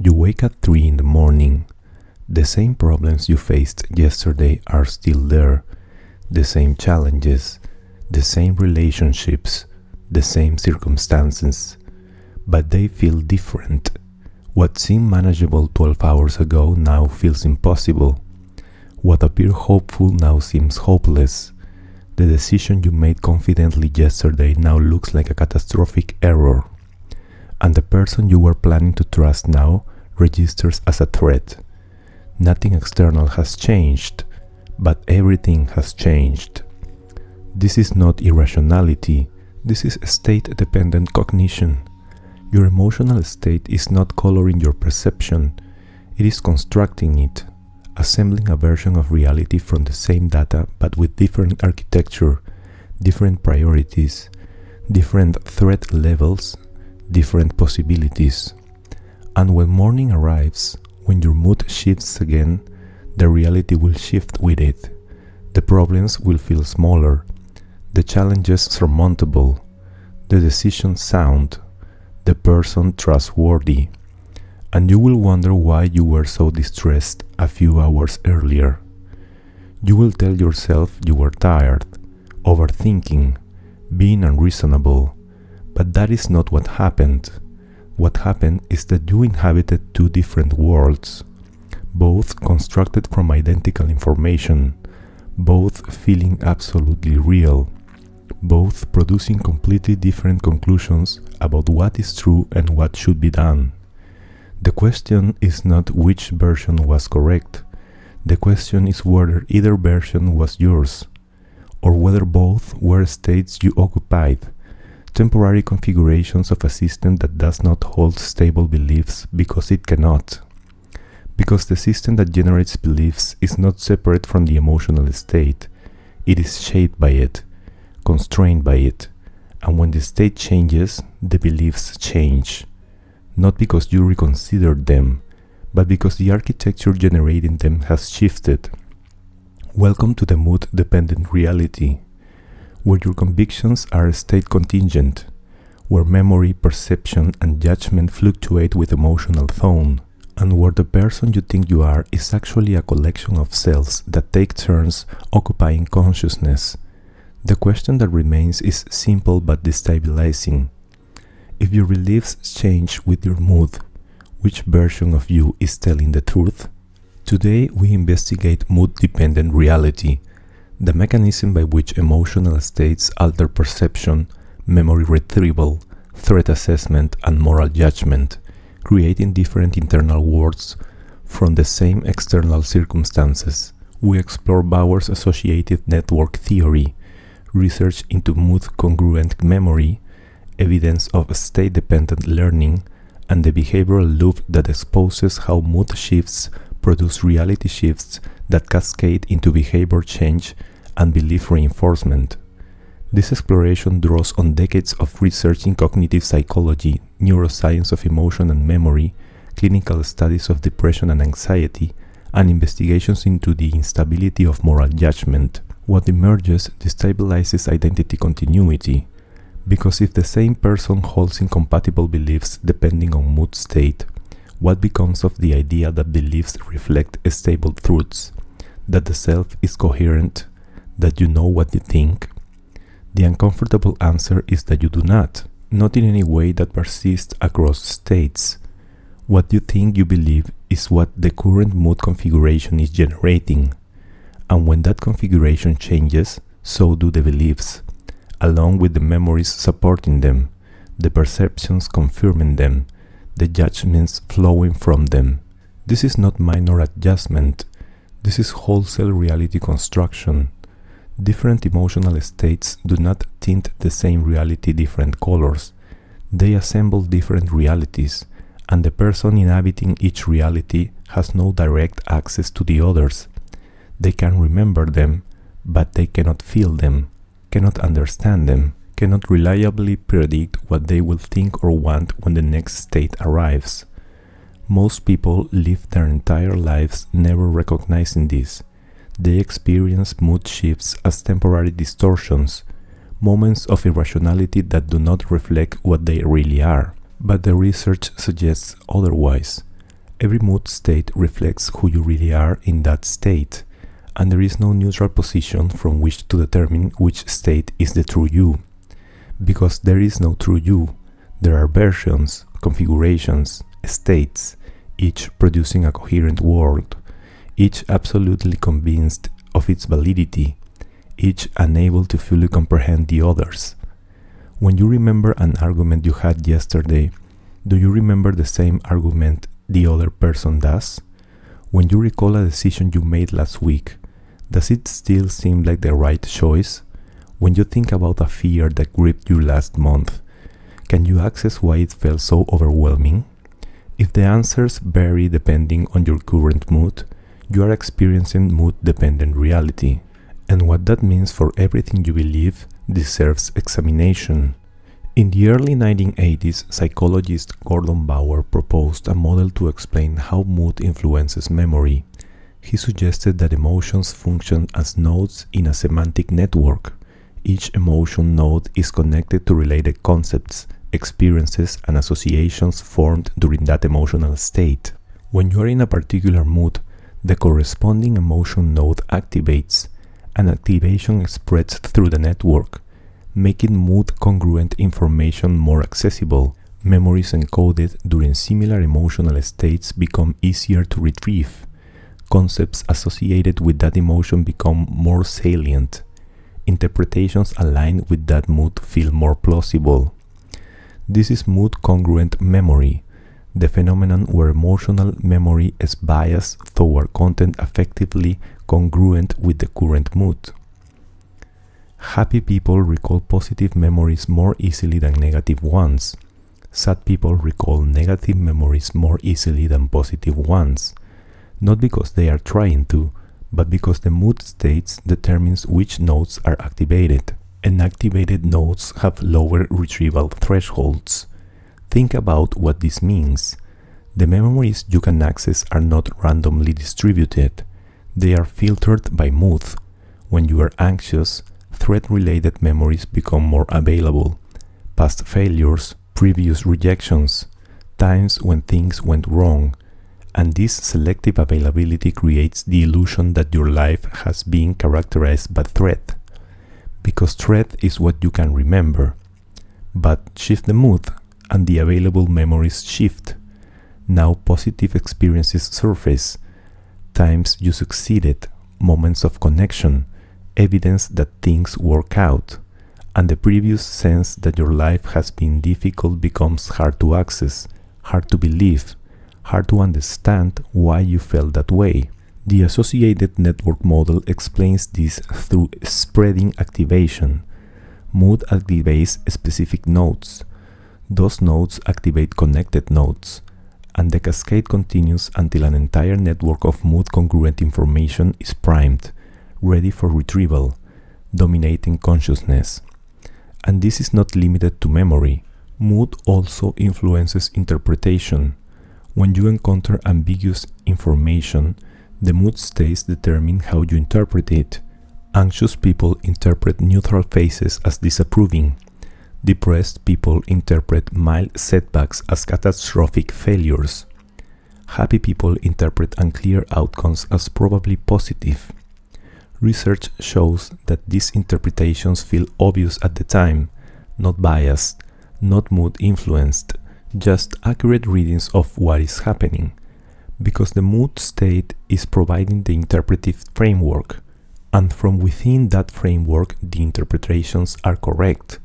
You wake at 3 in the morning. The same problems you faced yesterday are still there. The same challenges, the same relationships, the same circumstances. But they feel different. What seemed manageable 12 hours ago now feels impossible. What appeared hopeful now seems hopeless. The decision you made confidently yesterday now looks like a catastrophic error. And the person you were planning to trust now registers as a threat. Nothing external has changed, but everything has changed. This is not irrationality, this is state-dependent cognition. Your emotional state is not coloring your perception, it is constructing it, assembling a version of reality from the same data but with different architecture, different priorities, different threat levels, different possibilities. And when morning arrives, when your mood shifts again, the reality will shift with it. The problems will feel smaller, the challenges surmountable, the decisions sound, the person trustworthy, and you will wonder why you were so distressed a few hours earlier. You will tell yourself you were tired, overthinking, being unreasonable, but that is not what happened. What happened is that you inhabited two different worlds, both constructed from identical information, both feeling absolutely real, both producing completely different conclusions about what is true and what should be done. The question is not which version was correct. The question is whether either version was yours, or whether both were states you occupied, temporary configurations of a system that does not hold stable beliefs because it cannot. Because the system that generates beliefs is not separate from the emotional state, it is shaped by it, constrained by it, and when the state changes, the beliefs change. Not because you reconsidered them, but because the architecture generating them has shifted. Welcome to the mood-dependent reality, where your convictions are state contingent, where memory, perception, and judgment fluctuate with emotional tone, and where the person you think you are is actually a collection of cells that take turns occupying consciousness. The question that remains is simple but destabilizing. If your beliefs change with your mood, which version of you is telling the truth? Today we investigate mood-dependent reality, the mechanism by which emotional states alter perception, memory retrieval, threat assessment, and moral judgment, creating different internal worlds from the same external circumstances. We explore Bauer's associative network theory, research into mood-congruent memory, evidence of state-dependent learning, and the behavioral loop that exposes how mood shifts produce reality shifts that cascade into behavior change and belief reinforcement. This exploration draws on decades of research in cognitive psychology, neuroscience of emotion and memory, clinical studies of depression and anxiety, and investigations into the instability of moral judgment. What emerges destabilizes identity continuity, because if the same person holds incompatible beliefs depending on mood state, what becomes of the idea that beliefs reflect stable truths, that the self is coherent, that you know what you think? The uncomfortable answer is that you do not in any way that persists across states. What you think you believe is what the current mood configuration is generating, and when that configuration changes, so do the beliefs, along with the memories supporting them, the perceptions confirming them, the judgments flowing from them. This is not minor adjustment, this is wholesale reality construction. Different emotional states do not tint the same reality different colors. They assemble different realities, and the person inhabiting each reality has no direct access to the others. They can remember them, but they cannot feel them, cannot understand them, cannot reliably predict what they will think or want when the next state arrives. Most people live their entire lives never recognizing this. They experience mood shifts as temporary distortions, moments of irrationality that do not reflect what they really are. But the research suggests otherwise. Every mood state reflects who you really are in that state, and there is no neutral position from which to determine which state is the true you. Because there is no true you, there are versions, configurations, states, each producing a coherent world, each absolutely convinced of its validity, each unable to fully comprehend the others. When you remember an argument you had yesterday, do you remember the same argument the other person does? When you recall a decision you made last week, does it still seem like the right choice? When you think about a fear that gripped you last month, can you access why it felt so overwhelming? If the answers vary depending on your current mood, you are experiencing mood-dependent reality, and what that means for everything you believe deserves examination. In the early 1980s, psychologist Gordon Bauer proposed a model to explain how mood influences memory. He suggested that emotions function as nodes in a semantic network. Each emotion node is connected to related concepts, experiences, and associations formed during that emotional state. When you are in a particular mood, the corresponding emotion node activates, and activation spreads through the network, making mood-congruent information more accessible. Memories encoded during similar emotional states become easier to retrieve. Concepts associated with that emotion become more salient. Interpretations aligned with that mood feel more plausible. This is mood-congruent memory, the phenomenon where emotional memory is biased toward content effectively congruent with the current mood. Happy people recall positive memories more easily than negative ones. Sad people recall negative memories more easily than positive ones, not because they are trying to, but because the mood states determines which nodes are activated, and activated nodes have lower retrieval thresholds. Think about what this means. The memories you can access are not randomly distributed. They are filtered by mood. When you are anxious, threat-related memories become more available. Past failures, previous rejections, times when things went wrong, and this selective availability creates the illusion that your life has been characterized by threat, because threat is what you can remember. But shift the mood, and the available memories shift. Now positive experiences surface, times you succeeded, moments of connection, evidence that things work out, and the previous sense that your life has been difficult becomes hard to access, hard to believe, hard to understand why you felt that way. The associated network model explains this through spreading activation. Mood activates specific nodes. Those nodes activate connected nodes, and the cascade continues until an entire network of mood-congruent information is primed, ready for retrieval, dominating consciousness. And this is not limited to memory. Mood also influences interpretation. When you encounter ambiguous information, the mood states determine how you interpret it. Anxious people interpret neutral phases as disapproving. Depressed people interpret mild setbacks as catastrophic failures. Happy people interpret unclear outcomes as probably positive. Research shows that these interpretations feel obvious at the time, not biased, not mood-influenced, just accurate readings of what is happening, because the mood state is providing the interpretive framework, and from within that framework the interpretations are correct.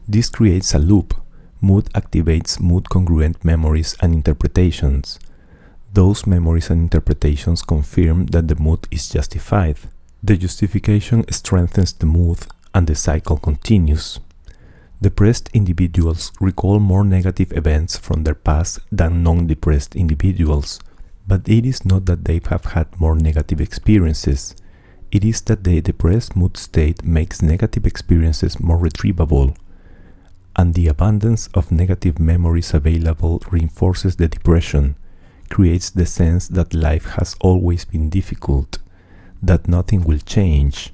This creates a loop. Mood activates mood-congruent memories and interpretations. Those memories and interpretations confirm that the mood is justified. The justification strengthens the mood, and the cycle continues. Depressed individuals recall more negative events from their past than non-depressed individuals, but it is not that they have had more negative experiences. It is that the depressed mood state makes negative experiences more retrievable, and the abundance of negative memories available reinforces the depression, creates the sense that life has always been difficult, that nothing will change,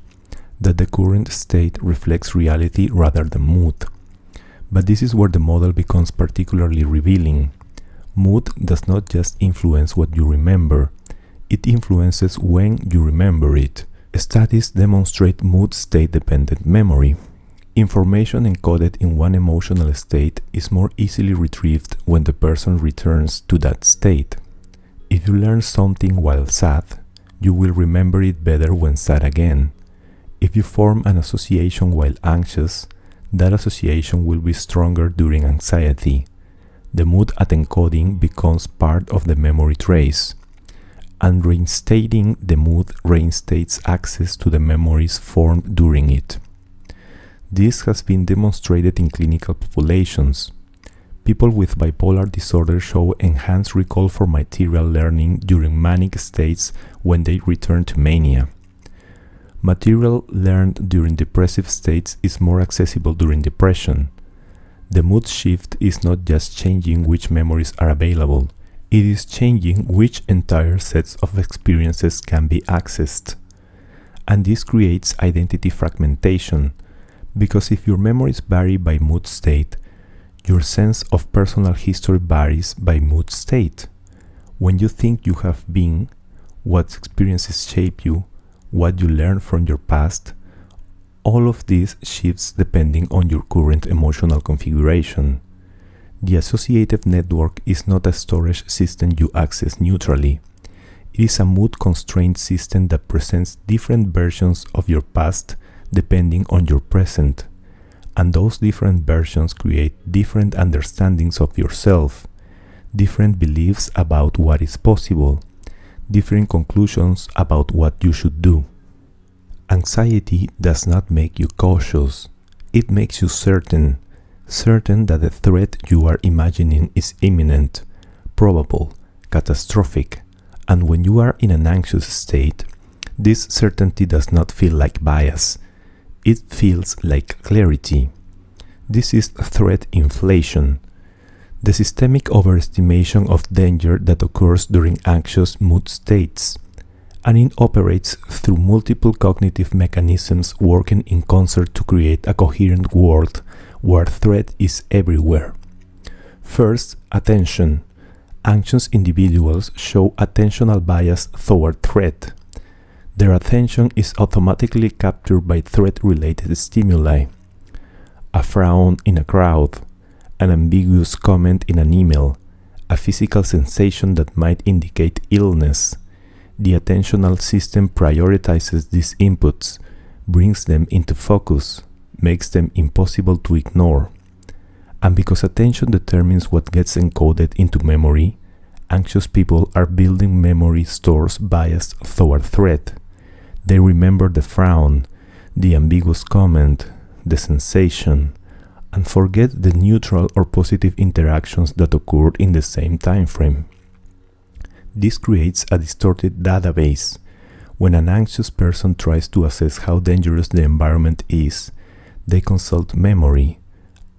that the current state reflects reality rather than mood. But this is where the model becomes particularly revealing. Mood does not just influence what you remember, it influences when you remember it. Studies demonstrate mood state-dependent memory. Information encoded in one emotional state is more easily retrieved when the person returns to that state. If you learn something while sad, you will remember it better when sad again. If you form an association while anxious, that association will be stronger during anxiety. The mood at encoding becomes part of the memory trace, and reinstating the mood reinstates access to the memories formed during it. This has been demonstrated in clinical populations. People with bipolar disorder show enhanced recall for material learning during manic states when they return to mania. Material learned during depressive states is more accessible during depression. The mood shift is not just changing which memories are available, it is changing which entire sets of experiences can be accessed. And this creates identity fragmentation, because if your memories vary by mood state, your sense of personal history varies by mood state. When you think you have been, what experiences shape you, what you learn from your past, all of this shifts depending on your current emotional configuration. The associative network is not a storage system you access neutrally. It is a mood-constrained system that presents different versions of your past depending on your present, and those different versions create different understandings of yourself, different beliefs about what is possible, different conclusions about what you should do. Anxiety does not make you cautious, it makes you certain that the threat you are imagining is imminent, probable, catastrophic, and when you are in an anxious state, this certainty does not feel like bias. It feels like clarity. This is threat inflation, the systemic overestimation of danger that occurs during anxious mood states, and it operates through multiple cognitive mechanisms working in concert to create a coherent world where threat is everywhere. First, attention. Anxious individuals show attentional bias toward threat. Their attention is automatically captured by threat-related stimuli. A frown in a crowd, an ambiguous comment in an email, a physical sensation that might indicate illness. The attentional system prioritizes these inputs, brings them into focus, makes them impossible to ignore. And because attention determines what gets encoded into memory, anxious people are building memory stores biased toward threat. They remember the frown, the ambiguous comment, the sensation, and forget the neutral or positive interactions that occurred in the same time frame. This creates a distorted database. When an anxious person tries to assess how dangerous the environment is, they consult memory,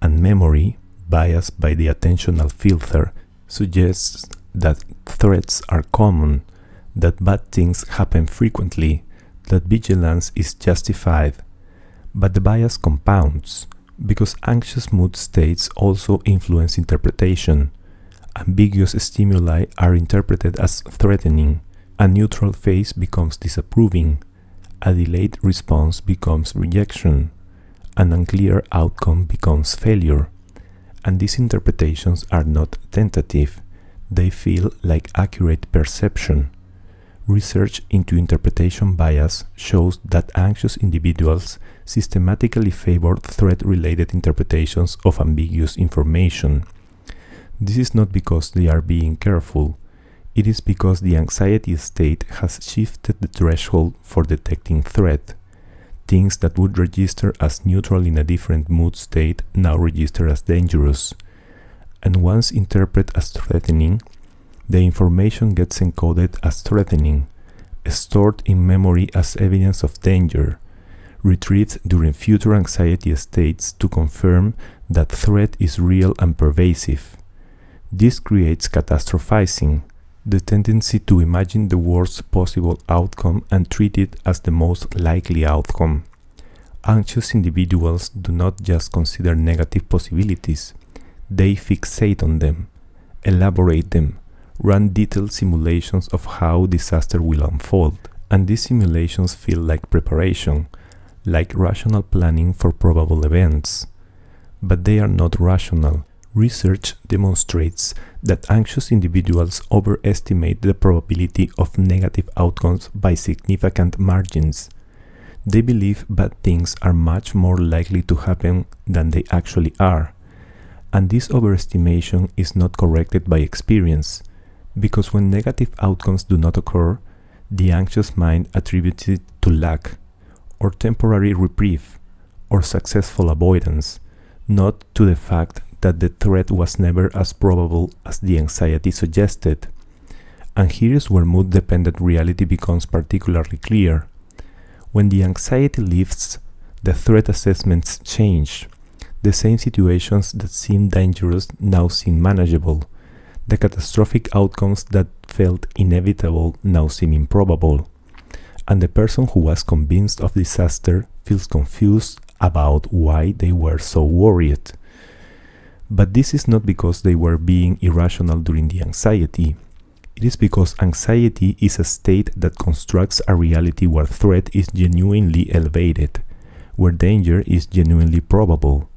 and memory, biased by the attentional filter, suggests that threats are common, that bad things happen frequently, that vigilance is justified. But the bias compounds, because anxious mood states also influence interpretation. Ambiguous stimuli are interpreted as threatening, a neutral phase becomes disapproving, a delayed response becomes rejection, an unclear outcome becomes failure, and these interpretations are not tentative, they feel like accurate perception. Research into interpretation bias shows that anxious individuals systematically favor threat-related interpretations of ambiguous information. This is not because they are being careful, it is because the anxiety state has shifted the threshold for detecting threat. Things that would register as neutral in a different mood state now register as dangerous, and once interpreted as threatening, the information gets encoded as threatening, stored in memory as evidence of danger, retrieved during future anxiety states to confirm that threat is real and pervasive. This creates catastrophizing, the tendency to imagine the worst possible outcome and treat it as the most likely outcome. Anxious individuals do not just consider negative possibilities, they fixate on them, elaborate them, run detailed simulations of how disaster will unfold. And these simulations feel like preparation, like rational planning for probable events. But they are not rational. Research demonstrates that anxious individuals overestimate the probability of negative outcomes by significant margins. They believe bad things are much more likely to happen than they actually are. And this overestimation is not corrected by experience, because when negative outcomes do not occur, the anxious mind attributes it to luck, or temporary reprieve, or successful avoidance, not to the fact that the threat was never as probable as the anxiety suggested. And here is where mood-dependent reality becomes particularly clear. When the anxiety lifts, the threat assessments change. The same situations that seem dangerous now seem manageable. The catastrophic outcomes that felt inevitable now seem improbable. And the person who was convinced of disaster feels confused about why they were so worried. But this is not because they were being irrational during the anxiety. It is because anxiety is a state that constructs a reality where threat is genuinely elevated, where danger is genuinely probable.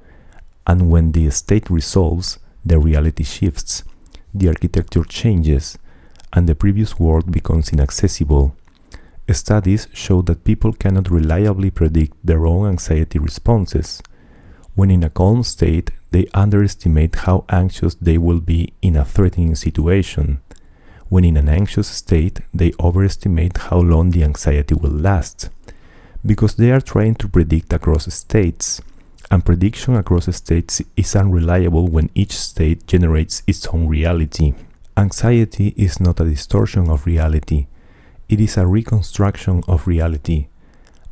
And when the state resolves, the reality shifts, the architecture changes, and the previous world becomes inaccessible. Studies show that people cannot reliably predict their own anxiety responses. When in a calm state, they underestimate how anxious they will be in a threatening situation. When in an anxious state, they overestimate how long the anxiety will last, because they are trying to predict across states, and prediction across states is unreliable when each state generates its own reality. Anxiety is not a distortion of reality, it is a reconstruction of reality,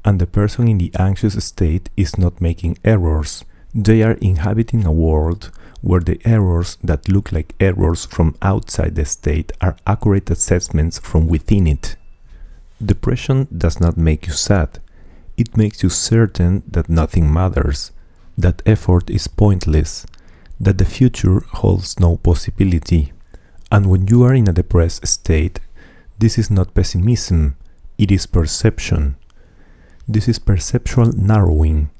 and the person in the anxious state is not making errors. They are inhabiting a world where the errors that look like errors from outside the state are accurate assessments from within it. Depression does not make you sad. It makes you certain that nothing matters, that effort is pointless, that the future holds no possibility. And when you are in a depressed state, this is not pessimism, it is perception. This is perceptual narrowing,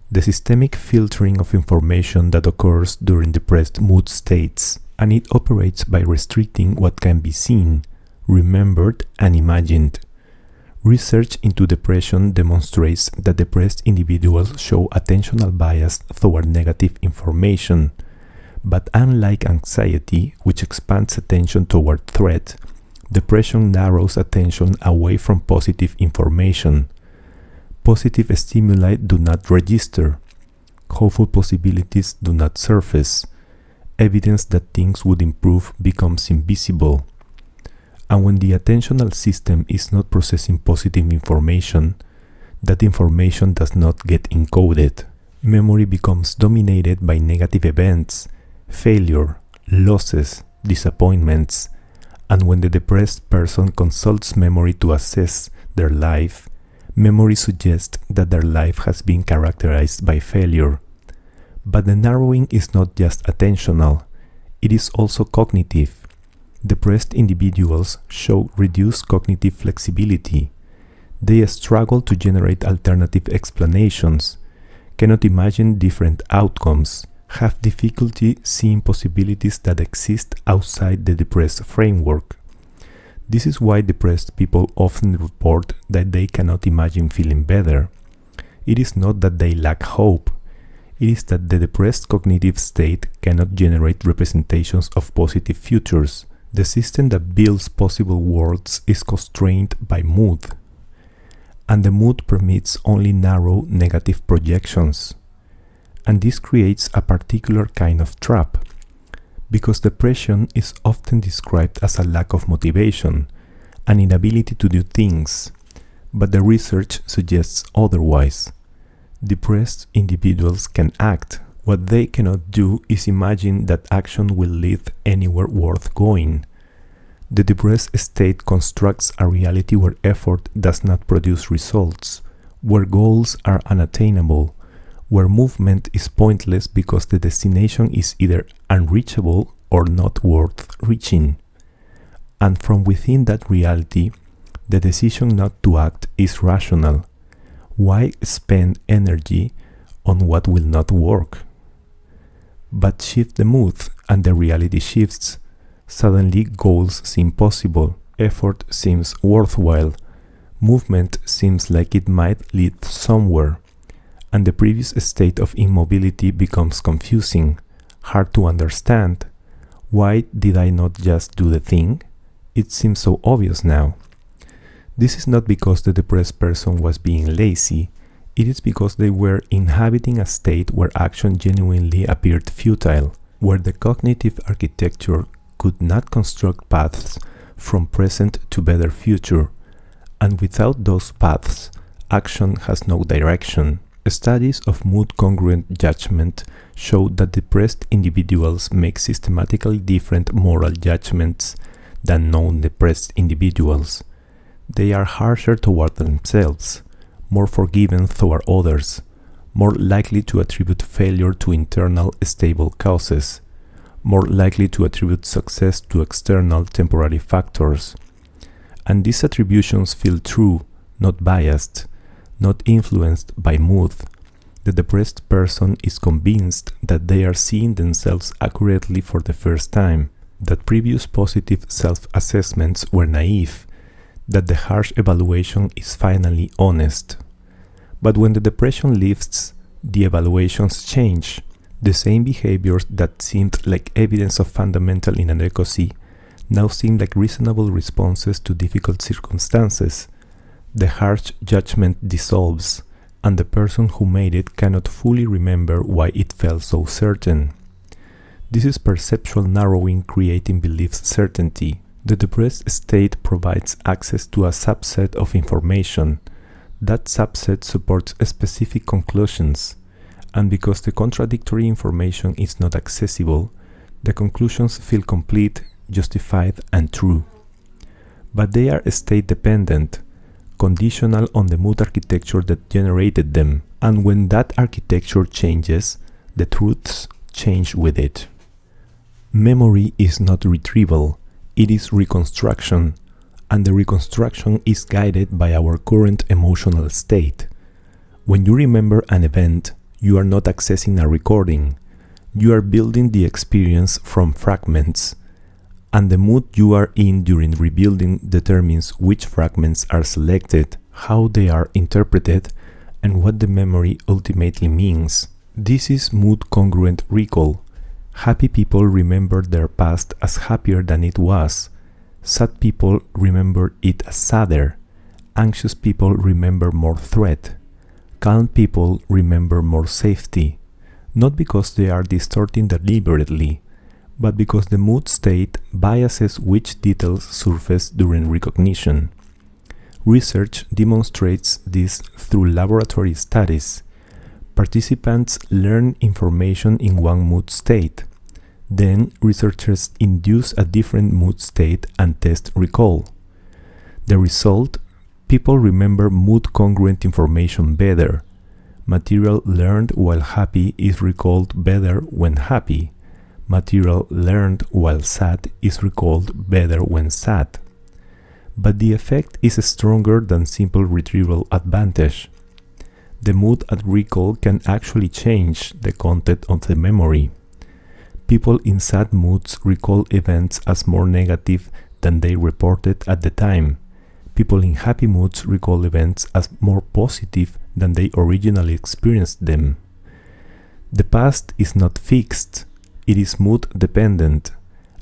the systemic filtering of information that occurs during depressed mood states, and it operates by restricting what can be seen, remembered, and imagined. Research into depression demonstrates that depressed individuals show attentional bias toward negative information, but unlike anxiety, which expands attention toward threat, depression narrows attention away from positive information. Positive stimuli do not register. Hopeful possibilities do not surface. Evidence that things would improve becomes invisible. And when the attentional system is not processing positive information, that information does not get encoded. Memory becomes dominated by negative events, failure, losses, disappointments, and when the depressed person consults memory to assess their life, memory suggests that their life has been characterized by failure. But the narrowing is not just attentional, it is also cognitive. Depressed individuals show reduced cognitive flexibility. They struggle to generate alternative explanations, cannot imagine different outcomes, have difficulty seeing possibilities that exist outside the depressed framework. This is why depressed people often report that they cannot imagine feeling better. It is not that they lack hope. It is that the depressed cognitive state cannot generate representations of positive futures. The system that builds possible worlds is constrained by mood, and the mood permits only narrow negative projections. And this creates a particular kind of trap, because depression is often described as a lack of motivation, an inability to do things, but the research suggests otherwise. Depressed individuals can act. What they cannot do is imagine that action will lead anywhere worth going. The depressed state constructs a reality where effort does not produce results, where goals are unattainable, where movement is pointless because the destination is either unreachable or not worth reaching. And from within that reality, the decision not to act is rational. Why spend energy on what will not work? But shift the mood and the reality shifts. Suddenly goals seem possible, effort seems worthwhile, movement seems like it might lead somewhere, and the previous state of immobility becomes confusing, hard to understand. Why did I not just do the thing? It seems so obvious now. This is not because the depressed person was being lazy, it is because they were inhabiting a state where action genuinely appeared futile, where the cognitive architecture could not construct paths from present to better future, and without those paths, action has no direction. Studies of mood-congruent judgment show that depressed individuals make systematically different moral judgments than non-depressed individuals. They are harsher toward themselves, more forgiving toward others, more likely to attribute failure to internal stable causes, more likely to attribute success to external temporary factors. And these attributions feel true, not biased, not influenced by mood. The depressed person is convinced that they are seeing themselves accurately for the first time, that previous positive self-assessments were naive, that the harsh evaluation is finally honest. But when the depression lifts, the evaluations change. The same behaviors that seemed like evidence of fundamental inadequacy now seem like reasonable responses to difficult circumstances. The harsh judgment dissolves, and the person who made it cannot fully remember why it felt so certain. This is perceptual narrowing creating belief certainty. The depressed state provides access to a subset of information. That subset supports specific conclusions, and because the contradictory information is not accessible, the conclusions feel complete, justified, and true. But they are state-dependent, conditional on the mood architecture that generated them, and when that architecture changes, the truths change with it. Memory is not retrieval, it is reconstruction, and the reconstruction is guided by our current emotional state. When you remember an event, you are not accessing a recording. You are building the experience from fragments, and the mood you are in during rebuilding determines which fragments are selected, how they are interpreted, and what the memory ultimately means. This is mood-congruent recall. Happy people remember their past as happier than it was. Sad people remember it as sadder. Anxious people remember more threat. Calm people remember more safety, not because they are distorting deliberately, but because the mood state biases which details surface during recognition. Research demonstrates this through laboratory studies. Participants learn information in one mood state. Then researchers induce a different mood state and test recall. The result: people remember mood-congruent information better. Material learned while happy is recalled better when happy. Material learned while sad is recalled better when sad. But the effect is stronger than simple retrieval advantage. The mood at recall can actually change the content of the memory. People in sad moods recall events as more negative than they reported at the time. People in happy moods recall events as more positive than they originally experienced them. The past is not fixed, it is mood dependent,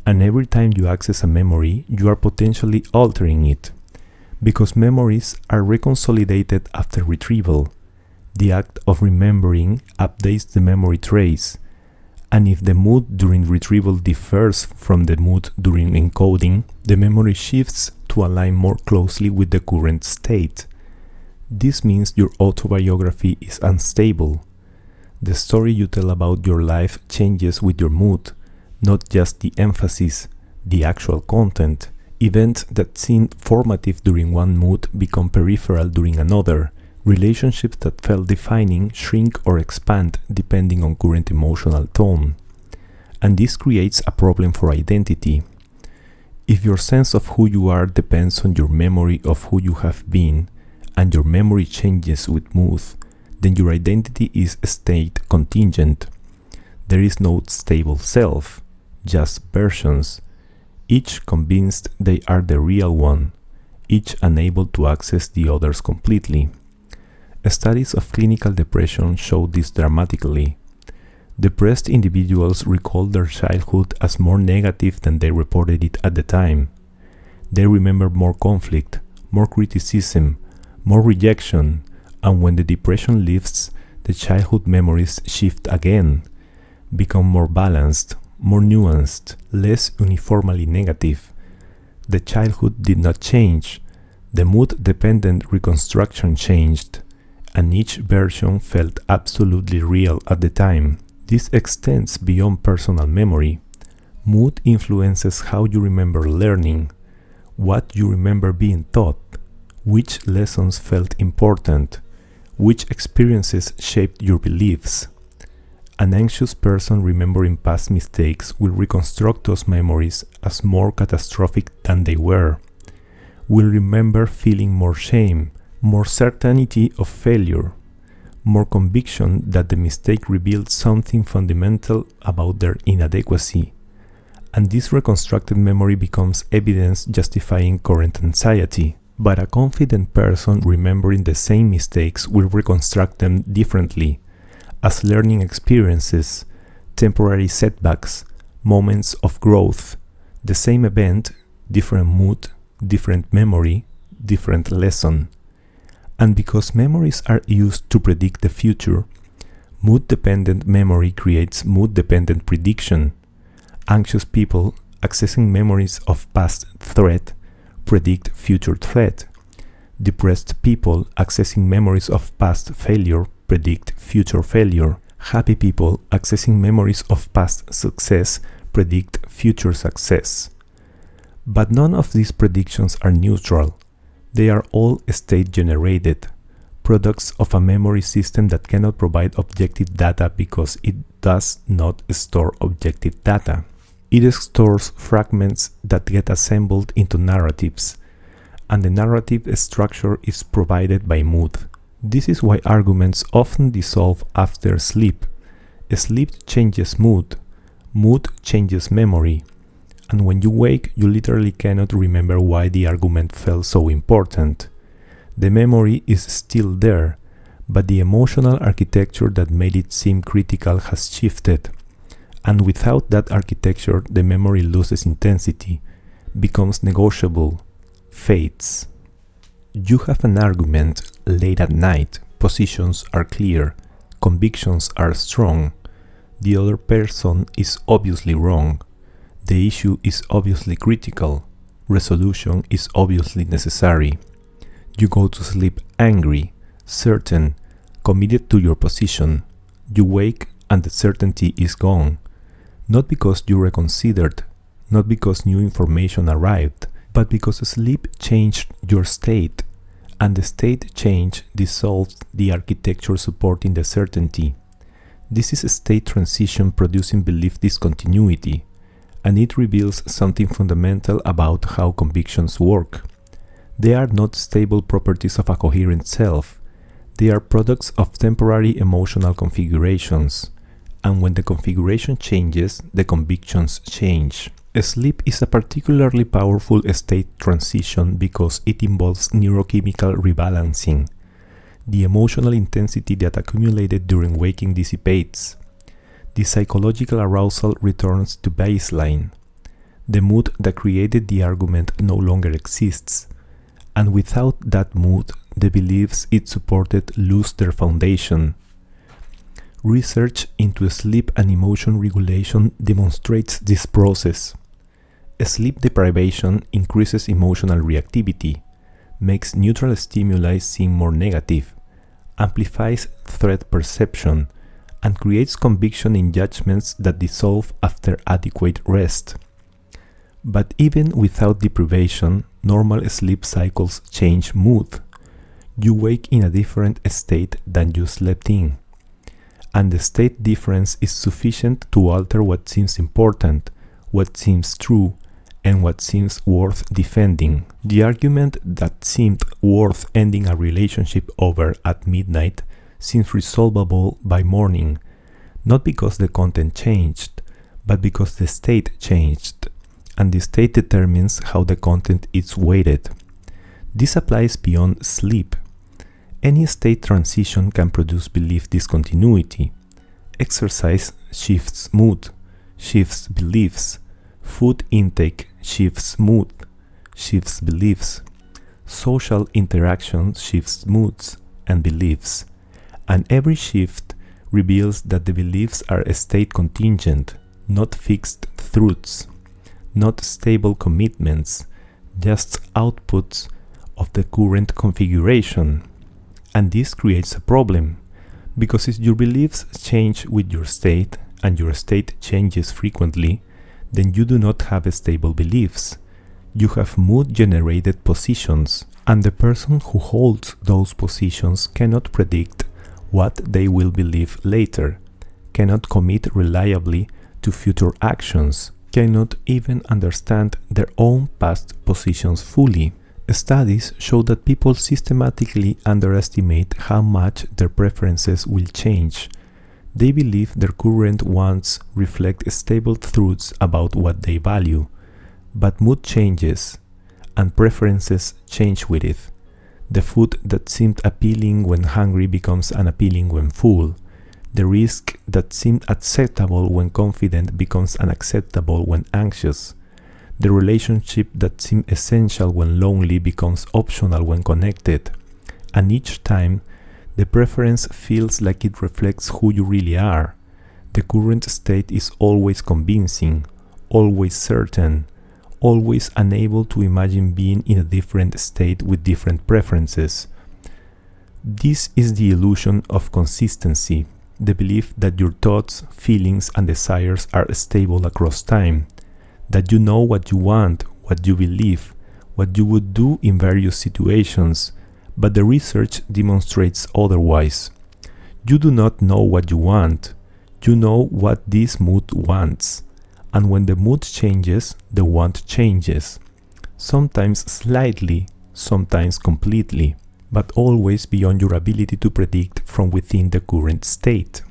and every time you access a memory, you are potentially altering it, because memories are reconsolidated after retrieval. The act of remembering updates the memory trace, and if the mood during retrieval differs from the mood during encoding, the memory shifts to align more closely with the current state. This means your autobiography is unstable. The story you tell about your life changes with your mood, not just the emphasis, the actual content. Events that seem formative during one mood become peripheral during another. Relationships that felt defining shrink or expand depending on current emotional tone. and this creates a problem for identity. If your sense of who you are depends on your memory of who you have been, and your memory changes with mood, then your identity is state contingent. There is no stable self, just versions, each convinced they are the real one, each unable to access the others completely. Studies of clinical depression show this dramatically. Depressed individuals recall their childhood as more negative than they reported it at the time. They remember more conflict, more criticism, more rejection, and when the depression lifts, the childhood memories shift again, become more balanced, more nuanced, less uniformly negative. The childhood did not change. The mood-dependent reconstruction changed, and each version felt absolutely real at the time. This extends beyond personal memory. Mood influences how you remember learning, what you remember being taught, which lessons felt important, which experiences shaped your beliefs. An anxious person remembering past mistakes will reconstruct those memories as more catastrophic than they were, will remember feeling more shame, more certainty of failure, more conviction that the mistake revealed something fundamental about their inadequacy, and this reconstructed memory becomes evidence justifying current anxiety. But a confident person remembering the same mistakes will reconstruct them differently, as learning experiences, temporary setbacks, moments of growth, the same event, different mood, different memory, different lesson. And because memories are used to predict the future, mood-dependent memory creates mood-dependent prediction. Anxious people accessing memories of past threat predict future threat. Depressed people accessing memories of past failure predict future failure. Happy people accessing memories of past success predict future success. But none of these predictions are neutral. They are all state-generated, products of a memory system that cannot provide objective data because it does not store objective data. It stores fragments that get assembled into narratives, and the narrative structure is provided by mood. This is why arguments often dissolve after sleep. Sleep changes mood, mood changes memory, and when you wake, you literally cannot remember why the argument felt so important. The memory is still there, but the emotional architecture that made it seem critical has shifted. And without that architecture, the memory loses intensity, becomes negotiable, fades. You have an argument late at night, positions are clear, convictions are strong. The other person is obviously wrong. The issue is obviously critical. Resolution is obviously necessary. You go to sleep angry, certain, committed to your position. You wake and the certainty is gone. Not because you reconsidered, not because new information arrived, but because sleep changed your state, and the state change dissolves the architecture supporting the certainty. This is a state transition producing belief discontinuity, and it reveals something fundamental about how convictions work. They are not stable properties of a coherent self. They are products of temporary emotional configurations, and when the configuration changes, the convictions change. Sleep is a particularly powerful state transition because it involves neurochemical rebalancing. The emotional intensity that accumulated during waking dissipates. The psychological arousal returns to baseline. The mood that created the argument no longer exists, and without that mood, the beliefs it supported lose their foundation. Research into sleep and emotion regulation demonstrates this process. Sleep deprivation increases emotional reactivity, makes neutral stimuli seem more negative, amplifies threat perception, and creates conviction in judgments that dissolve after adequate rest. But even without deprivation, normal sleep cycles change mood. You wake in a different state than you slept in. and the state difference is sufficient to alter what seems important, what seems true, and what seems worth defending. The argument that seemed worth ending a relationship over at midnight seems resolvable by morning, not because the content changed, but because the state changed, and the state determines how the content is weighted. This applies beyond sleep. Any state transition can produce belief discontinuity. Exercise shifts mood, shifts beliefs. Food intake shifts mood, shifts beliefs. Social interaction shifts moods and beliefs. And every shift reveals that the beliefs are state contingent, not fixed truths, not stable commitments, just outputs of the current configuration. And this creates a problem, because if your beliefs change with your state, and your state changes frequently, then you do not have stable beliefs. You have mood-generated positions, and the person who holds those positions cannot predict what they will believe later, cannot commit reliably to future actions, cannot even understand their own past positions fully. Studies show that people systematically underestimate how much their preferences will change. They believe their current wants reflect stable truths about what they value, but mood changes, and preferences change with it. The food that seemed appealing when hungry becomes unappealing when full. The risk that seemed acceptable when confident becomes unacceptable when anxious. The relationship that seemed essential when lonely becomes optional when connected. And each time, the preference feels like it reflects who you really are. The current state is always convincing, always certain, always unable to imagine being in a different state with different preferences. This is the illusion of consistency, the belief that your thoughts, feelings, and desires are stable across time, that you know what you want, what you believe, what you would do in various situations, but the research demonstrates otherwise. You do not know what you want, you know what this mood wants, and when the mood changes, the want changes, sometimes slightly, sometimes completely, but always beyond your ability to predict from within the current state.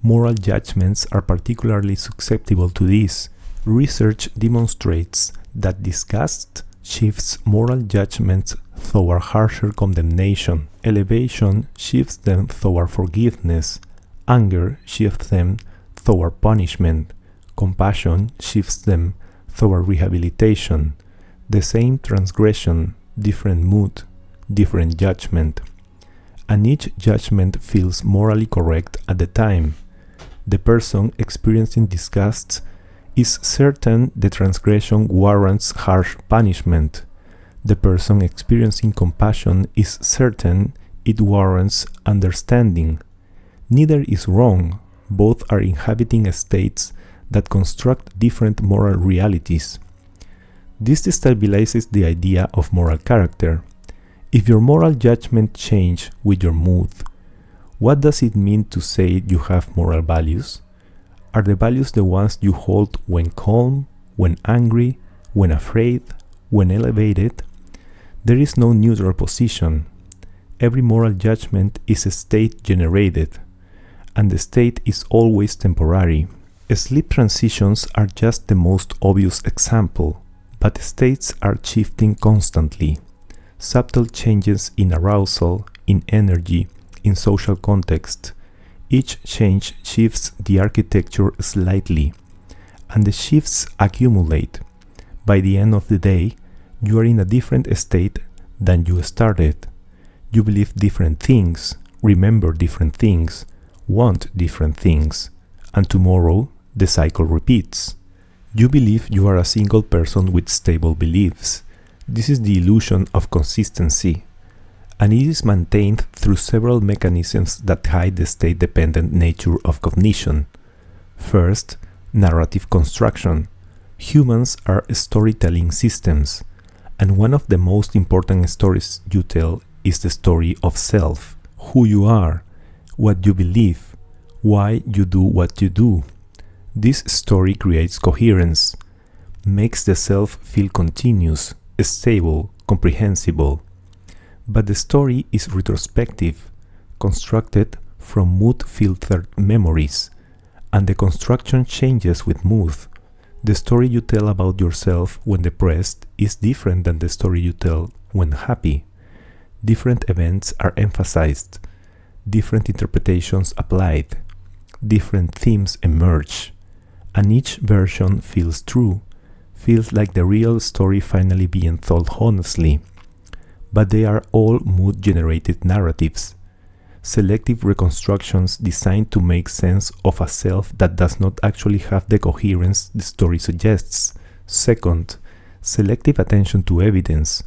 Moral judgments are particularly susceptible to this. Research demonstrates that disgust shifts moral judgments toward harsher condemnation. Elevation shifts them toward forgiveness. Anger shifts them toward punishment. Compassion shifts them toward rehabilitation. The same transgression, different mood, different judgment. And each judgment feels morally correct at the time. The person experiencing disgust is certain the transgression warrants harsh punishment. The person experiencing compassion is certain it warrants understanding. Neither is wrong. Both are inhabiting states that construct different moral realities. This destabilizes the idea of moral character. If your moral judgment changes with your mood, what does it mean to say you have moral values? Are the values the ones you hold when calm, when angry, when afraid, when elevated? There is no neutral position. Every moral judgment is a state generated, and the state is always temporary. Sleep transitions are just the most obvious example, but states are shifting constantly. Subtle changes in arousal, in energy, in social context. Each change shifts the architecture slightly, and the shifts accumulate. By the end of the day, you are in a different state than you started. You believe different things, remember different things, want different things, and tomorrow the cycle repeats. You believe you are a single person with stable beliefs. This is the illusion of consistency, and it is maintained through several mechanisms that hide the state-dependent nature of cognition. First, narrative construction. Humans are storytelling systems, and one of the most important stories you tell is the story of self, who you are, what you believe, why you do what you do. This story creates coherence, makes the self feel continuous, stable, comprehensible. But the story is retrospective, constructed from mood-filtered memories, and the construction changes with mood. The story you tell about yourself when depressed is different than the story you tell when happy. Different events are emphasized, different interpretations applied, different themes emerge, and each version feels true, feels like the real story finally being told honestly. But they are all mood-generated narratives, selective reconstructions designed to make sense of a self that does not actually have the coherence the story suggests. Second, selective attention to evidence.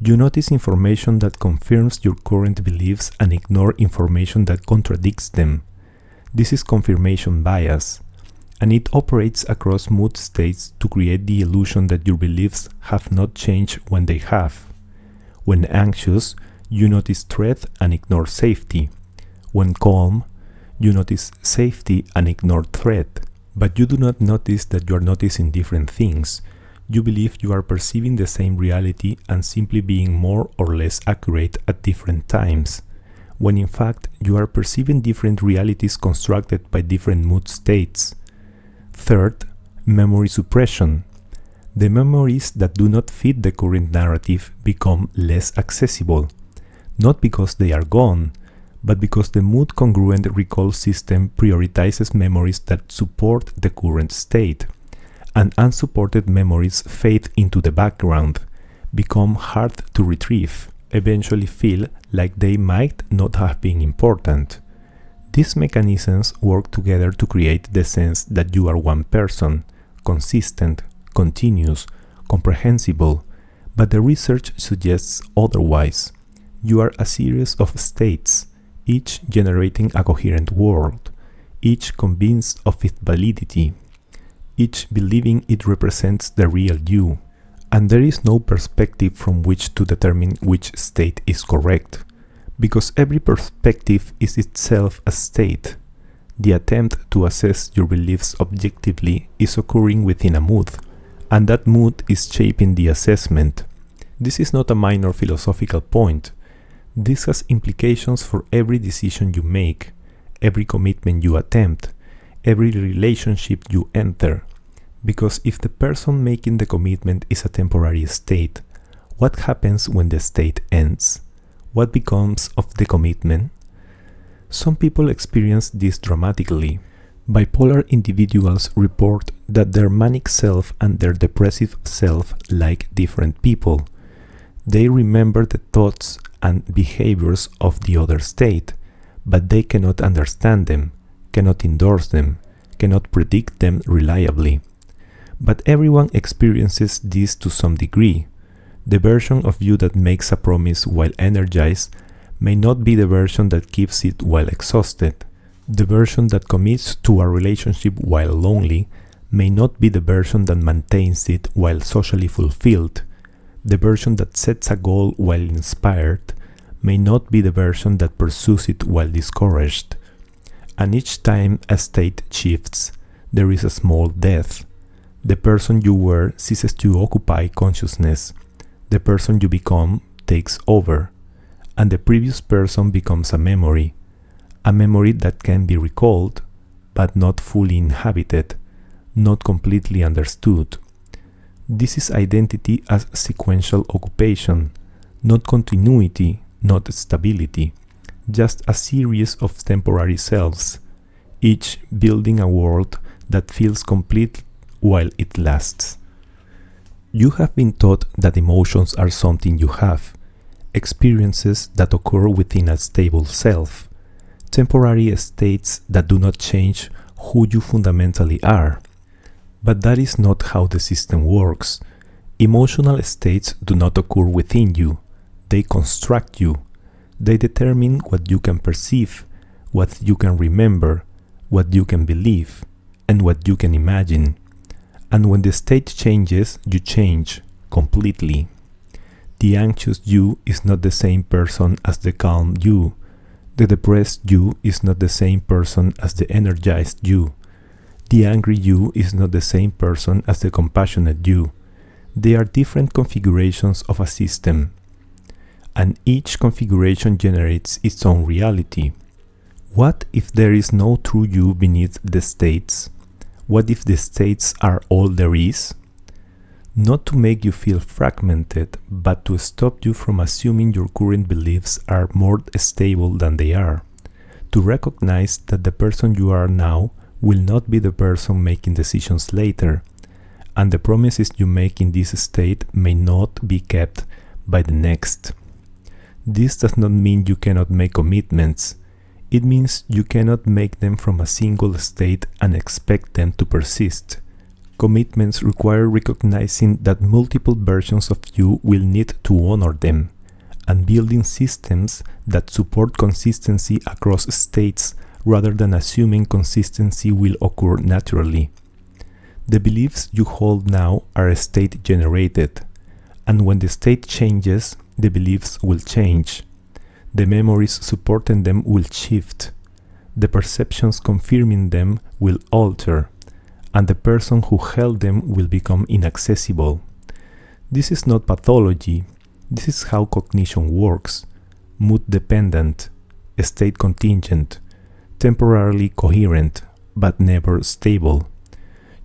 You notice information that confirms your current beliefs and ignore information that contradicts them. This is confirmation bias, and it operates across mood states to create the illusion that your beliefs have not changed when they have. When anxious, you notice threat and ignore safety. When calm, you notice safety and ignore threat. But you do not notice that you are noticing different things. You believe you are perceiving the same reality and simply being more or less accurate at different times, when in fact you are perceiving different realities constructed by different mood states. Third, memory suppression. The memories that do not fit the current narrative become less accessible, not because they are gone, but because the mood-congruent recall system prioritizes memories that support the current state, and unsupported memories fade into the background, become hard to retrieve, eventually feel like they might not have been important. These mechanisms work together to create the sense that you are one person, consistent, continuous, comprehensible, but the research suggests otherwise. You are a series of states, each generating a coherent world, each convinced of its validity, each believing it represents the real you, and there is no perspective from which to determine which state is correct, because every perspective is itself a state. The attempt to assess your beliefs objectively is occurring within a mood, and that mood is shaping the assessment. This is not a minor philosophical point. This has implications for every decision you make, every commitment you attempt, every relationship you enter. Because if the person making the commitment is a temporary state, what happens when the state ends? What becomes of the commitment? Some people experience this dramatically. Bipolar individuals report that their manic self and their depressive self like different people. They remember the thoughts and behaviors of the other state, but they cannot understand them, cannot endorse them, cannot predict them reliably. But everyone experiences this to some degree. The version of you that makes a promise while energized may not be the version that keeps it while exhausted. The version that commits to a relationship while lonely may not be the version that maintains it while socially fulfilled. The version that sets a goal while inspired may not be the version that pursues it while discouraged. And each time a state shifts, there is a small death. The person you were ceases to occupy consciousness. The person you become takes over, and the previous person becomes a memory that can be recalled, but not fully inhabited, not completely understood. This is identity as sequential occupation, not continuity, not stability, just a series of temporary selves, each building a world that feels complete while it lasts. You have been taught that emotions are something you have, experiences that occur within a stable self, temporary states that do not change who you fundamentally are. But that is not how the system works. Emotional states do not occur within you. They construct you. They determine what you can perceive, what you can remember, what you can believe, and what you can imagine. And when the state changes, you change completely. The anxious you is not the same person as the calm you. The depressed you is not the same person as the energized you. The angry you is not the same person as the compassionate you. They are different configurations of a system, and each configuration generates its own reality. What if there is no true you beneath the states? What if the states are all there is? Not to make you feel fragmented, but to stop you from assuming your current beliefs are more stable than they are. To recognize that the person you are now will not be the person making decisions later, and the promises you make in this state may not be kept by the next. This does not mean you cannot make commitments. It means you cannot make them from a single state and expect them to persist. Commitments require recognizing that multiple versions of you will need to honor them, and building systems that support consistency across states rather than assuming consistency will occur naturally. The beliefs you hold now are state generated, and when the state changes, the beliefs will change. The memories supporting them will shift. The perceptions confirming them will alter, and the person who held them will become inaccessible. This is not pathology. This is how cognition works: mood dependent, state contingent, temporarily coherent, but never stable.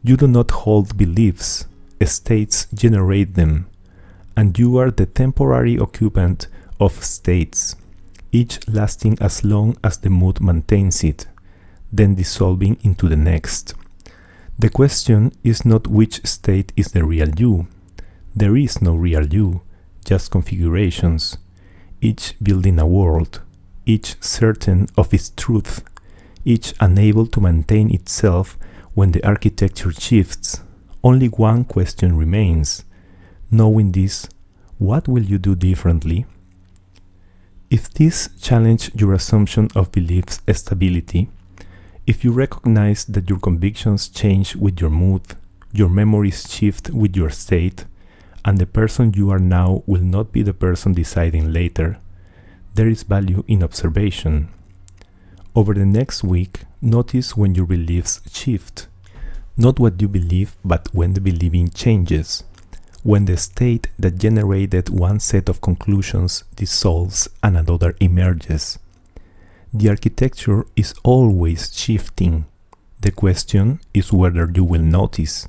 You do not hold beliefs, states generate them, and you are the temporary occupant of states, each lasting as long as the mood maintains it, then dissolving into the next. The question is not which state is the real you. There is no real you, just configurations, each building a world, each certain of its truth, each unable to maintain itself when the architecture shifts. Only one question remains. Knowing this, what will you do differently? If this challenged your assumption of belief's stability, if you recognize that your convictions change with your mood, your memories shift with your state, and the person you are now will not be the person deciding later, there is value in observation. Over the next week, notice when your beliefs shift. Not what you believe, but when the believing changes. When the state that generated one set of conclusions dissolves and another emerges. The architecture is always shifting. The question is whether you will notice.